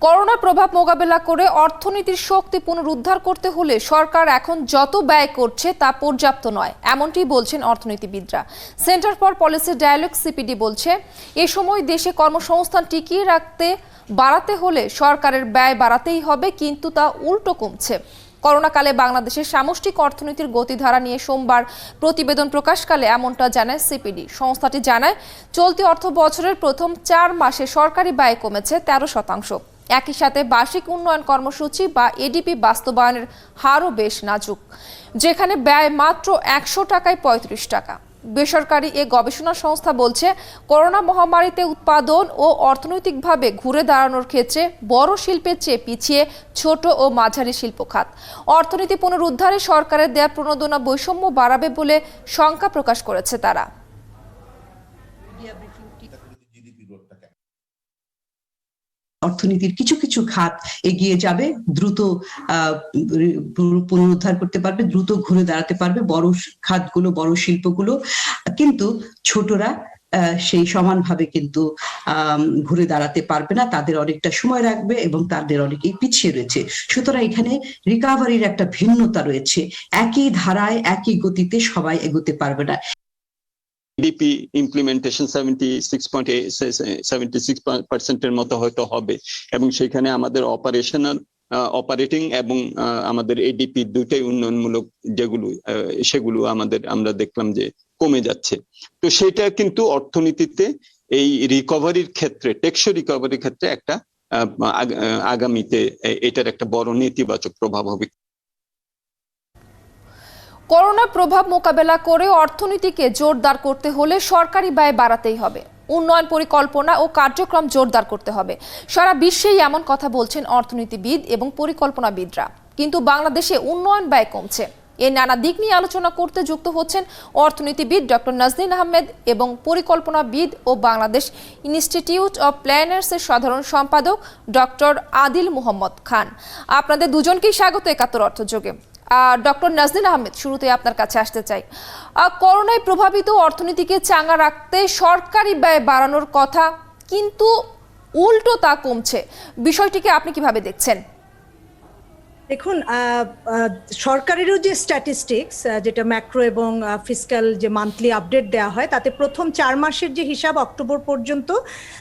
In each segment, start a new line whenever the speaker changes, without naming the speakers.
Corona প্রভাব মোকাবেলা করে অর্থনীতির শক্তি পুনরুদ্ধার করতে হলে সরকার এখন যত ব্যয় করছে তা পর্যাপ্ত নয়, এমনটি বলছেন অর্থনীতিবিদরা। Centre for policy dialogue CPD বলছে, এ সময় দেশে কর্মসংস্থান টিকিয়ে রাখতে বাড়াতে হলে সরকারের ব্যয় বাড়াতেই হবে, কিন্তু তা উল্টো কমছে। করোনাকালে বাংলাদেশের সামষ্টিক অর্থনীতির গতিধারা নিয়ে সোমবার প্রতিবেদন প্রকাশকালে এমনটা জানায় সিপিডি। সংস্থাটি জানায়, চলতি অর্থ বছরের প্রথম 4 মাসে সরকারি ব্যয় কমেছে 13%। একই সাথে বার্ষিক উন্নয়ন কর্মসূচি বা এডিপি বাস্তবায়নের হারও বেশ নাজুক, যেখানে ব্যয় মাত্র 100 টাকায় 35 টাকা। বেসরকারি এ গবেষণা সংস্থা বলছে, করোনা মহামারীতে উৎপাদন ও অর্থনৈতিকভাবে ঘুরে দাঁড়ানোর ক্ষেত্রে বড় শিল্পের চেয়ে পিছিয়ে ছোট ও মাঝারি শিল্প খাত। অর্থনীতি পুনরুদ্ধারে সরকারের দেয়া প্রণোদনা বৈষম্য বাড়াবে বলে শঙ্কা প্রকাশ করেছে তারা।
অর্থনীতির কিছু কিছু খাত এগিয়ে যাবে, দ্রুত পুনরুদ্ধার করতে পারবে, দ্রুত ঘুরে দাঁড়াতে পারবে বড় খাতগুলো, বড় শিল্পগুলো, কিন্তু ছোটরা সেই সমানভাবে কিন্তু ঘুরে দাঁড়াতে পারবে না, তাদের অনেকটা সময় রাখবে এবং তাদের অনেকেই পিছিয়ে রয়েছে। সুতরাং এখানে রিকভারির একটা ভিন্নতা রয়েছে, একই ধারায় একই গতিতে সবাই এগোতে পারবে না।
ডিপি ইমপ্লিমেন্টেশন 76% মতো হয়তো হবে, এবং সেখানে আমাদের অপারেটিং এবং আমাদের এডিপি দুটাই উন্নয়নমূলক সেগুলো আমরা দেখলাম যে কমে যাচ্ছে। তো সেটা কিন্তু অর্থনীতিতে এই রিকভারির ক্ষেত্রে, টেকসই রিকভারির ক্ষেত্রে একটা আগামীতে এটার একটা বড় নেতিবাচক প্রভাব হবে।
করোনা প্রভাব মোকাবেলা করে অর্থনীতিকে জোরদার করতে হলে সরকারি ব্যয় বাড়াতেই হবে, উন্নয়ন পরিকল্পনা ও কার্যক্রম জোরদার করতে হবে। সারা বিশ্বেই এমন কথা বলছেন অর্থনীতিবিদ এবং পরিকল্পনাবিদরা, কিন্তু বাংলাদেশে উন্নয়ন ব্যয় কমছে। এই নানা দিক নিয়ে আলোচনা করতে যুক্ত হচ্ছেন অর্থনীতিবিদ ডক্টর নাজনীন আহমেদ এবং পরিকল্পনাবিদ ও বাংলাদেশ ইনস্টিটিউট অব প্ল্যানার্সের সাধারণ সম্পাদক ডক্টর আদিল মোহাম্মদ খান। আপনাদের দুজনকেই স্বাগত ৭১ অর্থযোগে। ডক্টর নাজনীন আহমেদ, শুরুতে আপনার কাছে আসতে চাই। করোনায় প্রভাবিত অর্থনীতিকে চাঙ্গা রাখতে সরকারি ব্যয় বাড়ানোর কথা, কিন্তু উল্টো তা কমছে, বিষয়টিকে আপনি কিভাবে দেখছেন?
দেখুন, সরকারেরও যে স্ট্যাটিস্টিক্স, যেটা ম্যাক্রো এবং ফিসক্যাল যে মান্থলি আপডেট দেওয়া হয়, তাতে প্রথম 4 মাসের যে হিসাব অক্টোবর পর্যন্ত,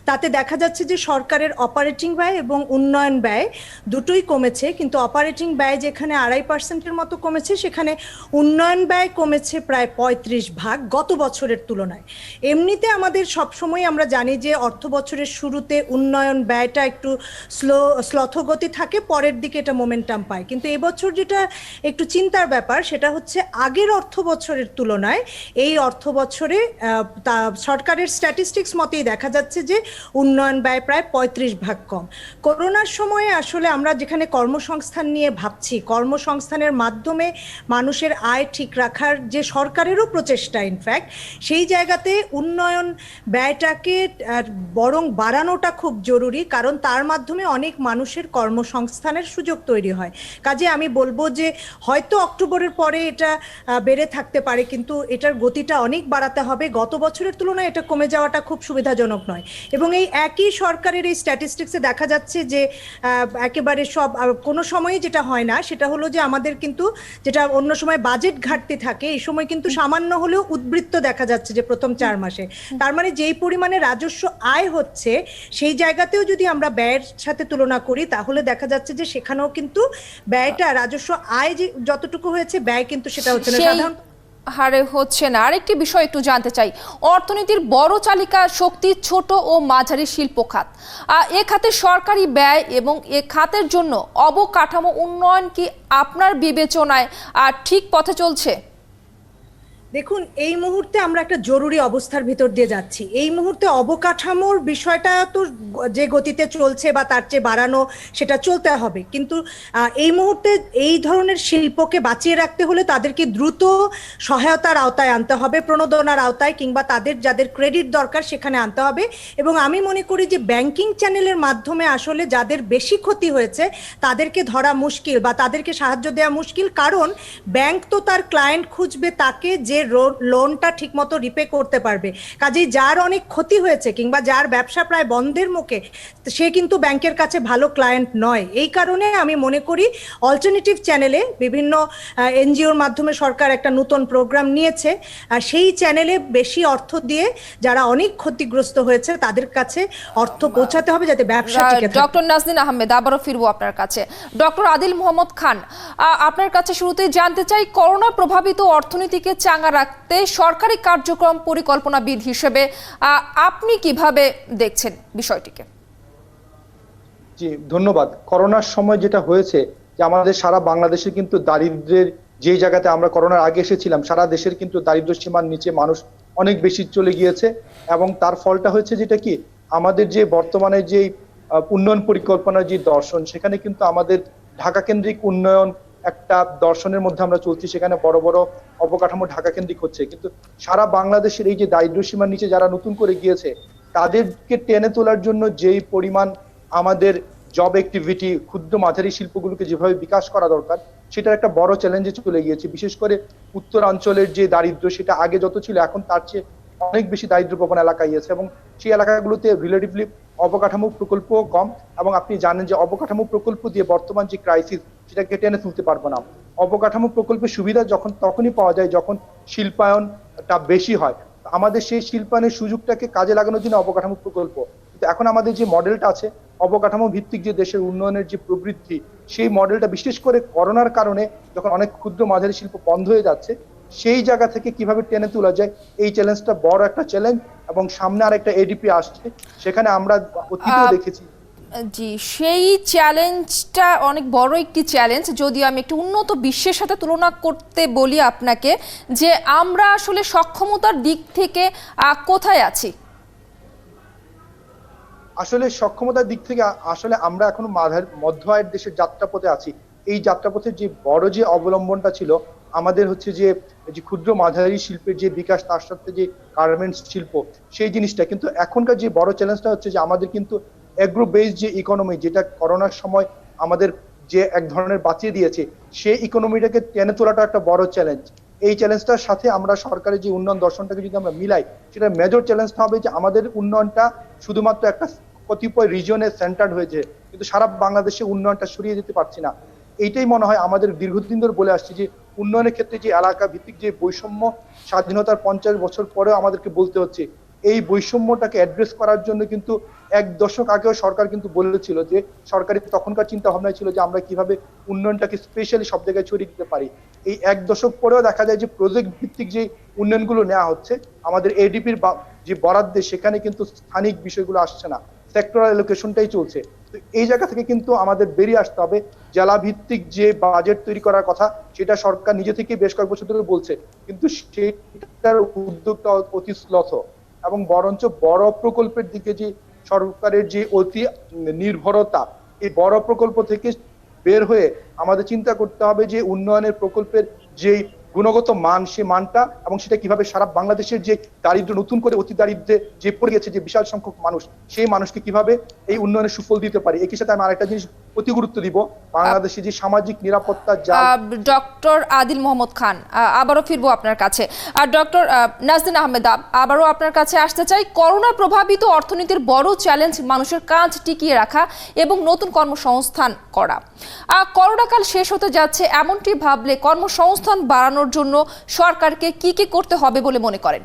তাতে দেখা যাচ্ছে যে সরকারের অপারেটিং ব্যয় এবং উন্নয়ন ব্যয় দুটোই কমেছে, কিন্তু অপারেটিং ব্যয় যেখানে 2.5%-এর মতো কমেছে, সেখানে উন্নয়ন ব্যয় কমেছে প্রায় 35% গত বছরের তুলনায়। এমনিতে আমাদের সবসময় আমরা জানি যে অর্থ বছরের শুরুতে উন্নয়ন ব্যয়টা একটু স্লথগতি থাকে, পরের দিকে এটা মোমেন্টাম পায়। কিন্তু এবছর যেটা একটু চিন্তার ব্যাপার, সেটা হচ্ছে আগের অর্থ বছরের তুলনায় এই অর্থ বছরে সরকারের স্ট্যাটিস্টিক্স মতেই দেখা যাচ্ছে যে উন্নয়ন ব্যয় প্রায় 35% কম। করোনার সময়ে আসলে আমরা যেখানে কর্মসংস্থান নিয়ে ভাবছি, কর্মসংস্থানের মাধ্যমে মানুষের আয় ঠিক রাখার যে সরকারেরও প্রচেষ্টা, ইনফ্যাক্ট সেই জায়গাতে উন্নয়ন ব্যয়টাকে বরং বাড়ানোটা খুব জরুরি, কারণ তার মাধ্যমে অনেক মানুষের কর্মসংস্থানের সুযোগ তৈরি হয়। কাজে আমি বলবো যে হয়তো অক্টোবরের পরে এটা বেড়ে থাকতে পারে, কিন্তু এটার গতিটা অনেক বাড়াতে হবে। গত বছরের তুলনায় এটা কমে যাওয়াটা খুব সুবিধাজনক নয়। এবং এই একই সরকারের এই স্ট্যাটিস্টিক্সে দেখা যাচ্ছে যে একেবারে কোনো সময়ই যেটা হয় না, সেটা হলো যে আমাদের কিন্তু যেটা অন্য সময় বাজেট ঘাটতি থাকে, এই সময় কিন্তু সামান্য হলেও উদ্বৃত্ত দেখা যাচ্ছে যে প্রথম 4 মাসে। তার মানে যেই পরিমাণে রাজস্ব আয় হচ্ছে, সেই জায়গাতেও যদি আমরা ব্যয়ের সাথে তুলনা করি, তাহলে দেখা যাচ্ছে যে সেখানেও কিন্তু ব্যয়টা, রাজস্ব আয় যে যতটুকু হয়েছে, ব্যয় কিন্তু সেটা হচ্ছে না, সাধারণ
হারে হচ্ছে না। আরেকটি বিষয় একটু জানতে চাই, অর্থনীতির বড় চালিকা শক্তি ছোট ও মাঝারি শিল্প খাত। এ খাতে সরকারি ব্যয় এবং এ খাতের জন্য অবকাঠামো উন্নয়ন কি আপনার বিবেচনায় ঠিক পথে চলছে?
দেখুন, এই মুহূর্তে আমরা একটা জরুরি অবস্থার ভিতর দিয়ে যাচ্ছি। এই মুহূর্তে অবকাঠামোর বিষয়টা তো যে গতিতে চলছে বা তার চেয়ে বাড়ানো, সেটা চলতে হবে, কিন্তু এই মুহূর্তে এই ধরনের শিল্পকে বাঁচিয়ে রাখতে হলে তাদেরকে দ্রুত সহায়তার আওতায় আনতে হবে, প্রণোদনার আওতায়, কিংবা তাদের যাদের ক্রেডিট দরকার সেখানে আনতে হবে। এবং আমি মনে করি যে ব্যাংকিং চ্যানেলের মাধ্যমে আসলে যাদের বেশি ক্ষতি হয়েছে তাদেরকে ধরা মুশকিল বা তাদেরকে সাহায্য দেওয়া মুশকিল, কারণ ব্যাংক তো তার ক্লায়েন্ট খুঁজবে তাকে যে লোনটা ঠিকমতো রিপে করতে পারবে। কাজেই যার অনেক ক্ষতি হয়েছে কিংবা যার ব্যবসা প্রায় বন্ধের মুখে, সে কিন্তু ব্যাংকের কাছে ভালো ক্লায়েন্ট নয়। এই কারণে আমি মনে করি অল্টারনেটিভ চ্যানেলে বিভিন্ন এনজিওর মাধ্যমে সরকার একটা নতুন প্রোগ্রাম নিয়েছে, আর সেই চ্যানেলে বেশি অর্থ দিয়ে যারা অনেক ক্ষতিগ্রস্ত হয়েছে তাদের কাছে অর্থ পৌঁছাতে হবে, যাতে ব্যবসা টিকে থাকে।
ডক্টর নাজনীন আহমেদ, আবারও ফিরবো আপনার কাছে। ডক্টর আদিল মোহাম্মদ খান, আপনার কাছে শুরুতেই জানতে চাই, করোনা প্রভাবিত অর্থনীতিকে চাঙ্গা রাখতে সরকারি কার্যক্রম পরিকল্পনাবিদ হিসেবে আপনি কিভাবে দেখছেন বিষয়টিকে?
জি ধন্যবাদ। করোনার সময় যেটা হয়েছে যে আমাদের সারা বাংলাদেশে কিন্তু দারিদ্র্যের যে জায়গাতে আমরা করোনার আগে এসেছিলাম, সারা দেশের কিন্তু দারিদ্র্য সীমার নিচে মানুষ অনেক বেশি চলে গিয়েছে, এবং তার ফলটা হয়েছে যেটা কি, আমাদের যে বর্তমানে যে উন্নয়ন পরিকল্পনার যে দর্শন, সেখানে কিন্তু আমাদের ঢাকা কেন্দ্রিক উন্নয়ন একটা দর্শনের মধ্যে আমরা চলছি। সেখানে বড় বড় অবকাঠামো ঢাকা কেন্দ্রিক হচ্ছে, কিন্তু সারা বাংলাদেশের এই যে দারিদ্র্য সীমার নিচে যারা নতুন করে গিয়েছে তাদেরকে টেনে তোলার জন্য যেই পরিমাণ আমাদের জব অ্যাক্টিভিটি, ক্ষুদ্র মাঝারি শিল্পগুলোকে যেভাবে বিকাশ করা দরকার, সেটার একটা বড় চ্যালেঞ্জে চলে গিয়েছে। বিশেষ করে উত্তরাঞ্চলের যে দারিদ্র্য, সেটা আগে যত ছিল এখন তার চেয়ে অনেক বেশি দারিদ্র্যপ্রবণ এলাকায় গিয়েছে, এবং সেই এলাকাগুলোতে রিলেটিভলি অবকাঠামো প্রকল্প কম। এবং আপনি জানেন যে অবকাঠামো প্রকল্প দিয়ে বর্তমান যে ক্রাইসিস, সেটাকে টেনে তুলতে পারবো না। অবকাঠামো প্রকল্পের সুবিধা তখনই পাওয়া যায় যখন শিল্পায়নটা বেশি হয়। আমাদের সেই শিল্পায়নের সুযোগটাকে কাজে লাগানোর জন্য অবকাঠামো প্রকল্প। কিন্তু এখন আমাদের যে মডেলটা আছে, অবকাঠামো ভিত্তিক যে দেশের উন্নয়নের যে প্রবৃদ্ধি, সেই মডেলটা বিশেষ করে করোনার কারণে যখন অনেক ক্ষুদ্র মাঝারি শিল্প বন্ধ হয়ে যাচ্ছে, সেই জায়গা থেকে কিভাবে টেনে তোলা যায়, এই চ্যালেঞ্জটা বড় একটা চ্যালেঞ্জ। এবং সামনে আর একটা এডিপি আসছে, সেখানে আমরা অতীতেও দেখেছি।
জি, সেই চ্যালেঞ্জটা অনেক বড় একটি চ্যালেঞ্জ। যদিও আমি একটু উন্নত বিশ্বের সাথে তুলনা করতে বলি আপনাকে, যে আমরা আসলে সক্ষমতার দিক থেকে কোথায় আছি?
আসলে সক্ষমতার দিক থেকে আসলে আমরা এখনো মধ্য আয়ের দেশের যাত্রাপথে আছি। এই যাত্রাপথের যে বড় যে অবলম্বনটা ছিল আমাদের হচ্ছে যে ক্ষুদ্র মাঝারি শিল্পের যে বিকাশ, তার সাথে যে গার্মেন্টস শিল্প, সেই জিনিসটা। কিন্তু এখনকার যে বড় চ্যালেঞ্জটা হচ্ছে যে আমাদের কিন্তু এগ্রো বেসড যে ইকোনমি, যেটা করোনার সময় আমাদের যে এক ধরনের বাঁচিয়ে দিয়েছে, সেই ইকোনমিটাকে টেনে তোলাটা একটা বড় চ্যালেঞ্জ। এই চ্যালেঞ্জটার সাথে আমরা সরকারের যে উন্নয়ন দর্শনটাকে যদি আমরা মিলাই, সেটা মেজর চ্যালেঞ্জটা হবে যে আমাদের উন্নয়নটা শুধুমাত্র একটা কতিপয় রিজনে সেন্টার্ড হয়েছে, কিন্তু সারা বাংলাদেশে উন্নয়নটা সরিয়ে যেতে পারছি না। এইটাই মনে হয় আমাদের দীর্ঘদিন ধরে বলে আসছি যে উন্নয়নের ক্ষেত্রে যে এলাকা ভিত্তিক যে বৈষম্য, স্বাধীনতার 50 বছর পরেও আমাদেরকে বলতে হচ্ছে, এই বৈষম্যটাকে অ্যাড্রেস করার জন্য কিন্তু এক দশক আগেও সরকার কিন্তু বলেছিল যে, সরকারের তখনকার চিন্তা ভাবনা ছিল যে আমরা কিভাবে উন্নয়নটাকে স্পেশালি সব জায়গায় ছড়িয়ে দিতে পারি। এই এক দশক পরেও দেখা যায় যে প্রজেক্ট ভিত্তিক যে উন্নয়নগুলো নেওয়া হচ্ছে, আমাদের এডিপির যে বরাদ্দে, সেখানে কিন্তু স্থানিক বিষয়গুলো আসছে না, সেক্টরাল অ্যালোকেশনটাই চলছে। তো এই জায়গা থেকে কিন্তু আমাদের বেরিয়ে আসতে হবে। জেলা ভিত্তিক যে বাজেট তৈরি করার কথা, সেটা সরকার নিজে থেকে বেশ কয়েক বছর ধরে বলছে, কিন্তু সেটার উদ্যোগটা অতি শ্লথ। এবং বরঞ্চ বড় প্রকল্পের দিকে যে সরকারের যে অতি নির্ভরতা, এই বড় প্রকল্প থেকে বের হয়ে আমাদের চিন্তা করতে হবে যে উন্নয়নের প্রকল্পের যে গুণগত মান, সে মানটা, এবং সেটা কিভাবে সারা বাংলাদেশের যে দারিদ্র, নতুন করে অতি দারিদ্রে যে পড়ে গেছে যে বিশাল সংখ্যক মানুষ, সেই মানুষকে কিভাবে এই উন্নয়নের সুফল দিতে পারি। একই সাথে আমি আরেকটা জিনিস অতি গুরুত্ব দিব, বাংলাদেশে যে সামাজিক নিরাপত্তা।
ডক্টর আদিল মোহাম্মদ খান, আবারও ফিরবো আপনার কাছে। আর ডক্টর নাজনীন আহমেদ, আবারও আপনার কাছে আসতে চাই। করোনা প্রভাবিত অর্থনীতির বড় চ্যালেঞ্জ মানুষের কাজ টিকিয়ে রাখা এবং নতুন কর্মসংস্থান করা। করোনাকাল শেষ হতে যাচ্ছে, এমনটি ভাবলে কর্মসংস্থান বাড়ানোর জন্য সরকারকে কি কি করতে হবে বলে মনে করেন?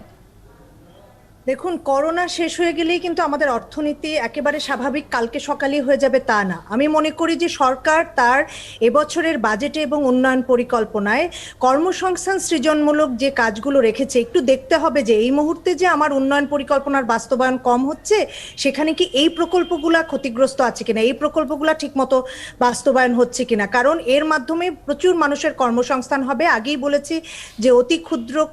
দেখুন, করোনা শেষ হয়ে গেলেই কিন্তু আমাদের অর্থনীতি একেবারে স্বাভাবিক কালকে সকালেই হয়ে যাবে তা না। আমি মনে করি যে সরকার তার এবছরের বাজেটে এবং উন্নয়ন পরিকল্পনায় কর্মসংস্থান সৃজনমূলক যে কাজগুলো রেখেছে, একটু দেখতে হবে যে এই মুহূর্তে যে আমার উন্নয়ন পরিকল্পনার বাস্তবায়ন কম হচ্ছে, সেখানে কি এই প্রকল্পগুলা ক্ষতিগ্রস্ত আছে কিনা, এই প্রকল্পগুলা ঠিকমতো বাস্তবায়ন হচ্ছে কিনা। কারণ এর মাধ্যমে প্রচুর মানুষের কর্মসংস্থান হবে। আগেই বলেছি যে অতি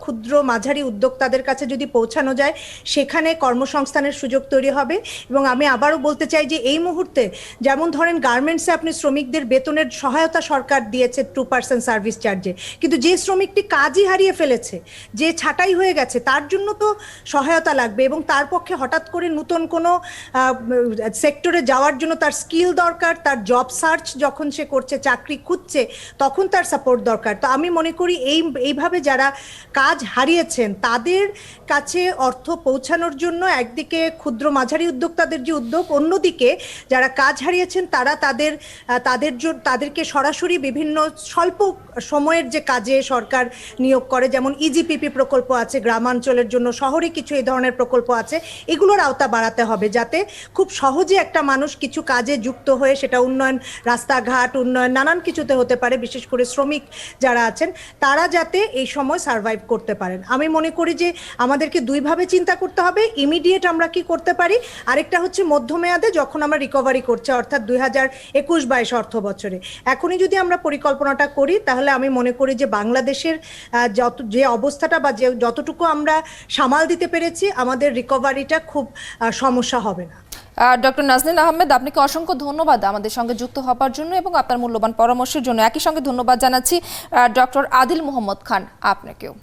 ক্ষুদ্র মাঝারি উদ্যোক্তাদের কাছে যদি পৌঁছানো যায়, সেখানে কর্মসংস্থানের সুযোগ তৈরি হবে। এবং আমি আবারও বলতে চাই যে এই মুহূর্তে যেমন ধরেন গার্মেন্টসে আপনি শ্রমিকদের বেতনের সহায়তা সরকার দিয়েছে 2% সার্ভিস চার্জে, কিন্তু যে শ্রমিকটি কাজই হারিয়ে ফেলেছে, যে ছাঁটাই হয়ে গেছে, তার জন্য তো সহায়তা লাগবে এবং তার পক্ষে হঠাৎ করে নতুন কোনো সেক্টরে যাওয়ার জন্য তার স্কিল দরকার, তার জব সার্চ যখন সে করছে, চাকরি খুঁজছে, তখন তার সাপোর্ট দরকার। তো আমি মনে করি এইভাবে যারা কাজ হারিয়েছেন তাদের কাছে অর্থ পৌঁছানোর জন্য একদিকে ক্ষুদ্র মাঝারি উদ্যোক্তাদের যে উদ্যোগ, অন্যদিকে যারা কাজ হারিয়েছেন তারা তাদেরকে সরাসরি বিভিন্ন স্বল্প সময়ের যে কাজে সরকার নিয়োগ করে, যেমন ইজিপিপি প্রকল্প আছে গ্রামাঞ্চলের জন্য, শহরে কিছু এই ধরনের প্রকল্প আছে, এগুলোর আওতা বাড়াতে হবে যাতে খুব সহজে একটা মানুষ কিছু কাজে যুক্ত হয়ে, সেটা উন্নয়ন, রাস্তাঘাট উন্নয়ন, নানান কিছুতে হতে পারে, বিশেষ করে শ্রমিক যারা আছেন তারা যাতে এই সময় সার্ভাইভ করতে পারেন। আমি মনে করি যে আমাদেরকে দুইভাবে চিন্তা করতে হবে, ইমিডিয়েট আমরা কি করতে পারি, আরেকটা হচ্ছে মধ্যমেয়াদে যখন আমরা রিকভারি করছি, অর্থাৎ 2021-22 অর্থ বছরে। এখনই যদি আমরা পরিকল্পনাটা করি তাহলে আমি মনে করি যে বাংলাদেশের যে অবস্থাটা বা যতটুকু আমরা সামাল দিতে পেরেছি, আমাদের রিকভারিটা খুব সমস্যা হবে না।
ডক্টর নাজনীন আহমেদ, আপনাকে অসংখ্য ধন্যবাদ আমাদের সঙ্গে যুক্ত হবার জন্য এবং আপনার মূল্যবান পরামর্শের জন্য। একই সঙ্গে ধন্যবাদ জানাচ্ছি ডক্টর আদিল মোহাম্মদ খান আপনাকেও।